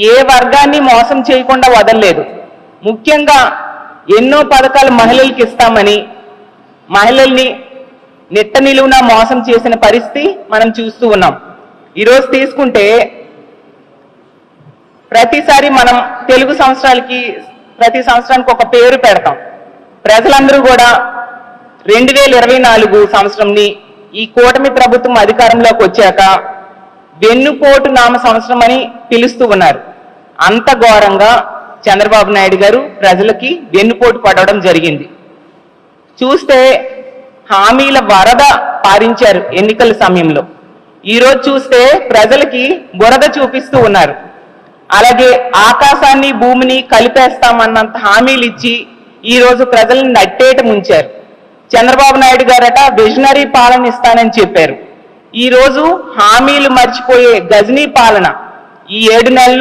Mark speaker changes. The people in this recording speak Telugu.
Speaker 1: ఏ వర్గాన్ని మోసం చేయకుండా వదలలేదు. ముఖ్యంగా ఎన్నో పథకాలు మహిళలకు ఇస్తామని మహిళల్ని నిట్ట నిలువున మోసం చేసిన పరిస్థితి మనం చూస్తూ ఉన్నాం. ఈరోజు తీసుకుంటే ప్రతిసారి మనం తెలుగు సంవత్సరాలకి ప్రతి సంవత్సరానికి ఒక పేరు పెడతాం. ప్రజలందరూ కూడా 2024 సంవత్సరంని ఈ కూటమి ప్రభుత్వం అధికారంలోకి వచ్చాక వెన్నుపోటు నామ సంవత్సరం అని పిలుస్తూ ఉన్నారు. అంత ఘోరంగా చంద్రబాబు నాయుడు గారు ప్రజలకి వెన్నుపోటు పడడం జరిగింది. చూస్తే హామీల వరద పారించారు ఎన్నికల సమయంలో. ఈరోజు చూస్తే ప్రజలకి బురద చూపిస్తూ ఉన్నారు. అలాగే ఆకాశాన్ని భూమిని కలిపేస్తామన్నంత హామీలు ఇచ్చి ఈరోజు ప్రజల్ని నట్టేట ముంచారు. చంద్రబాబు నాయుడు గారట విజనరీ పాలన ఇస్తానని చెప్పారు. ఈరోజు హామీలు మర్చిపోయే గజనీ పాలన ఈ 7 నెలల్లో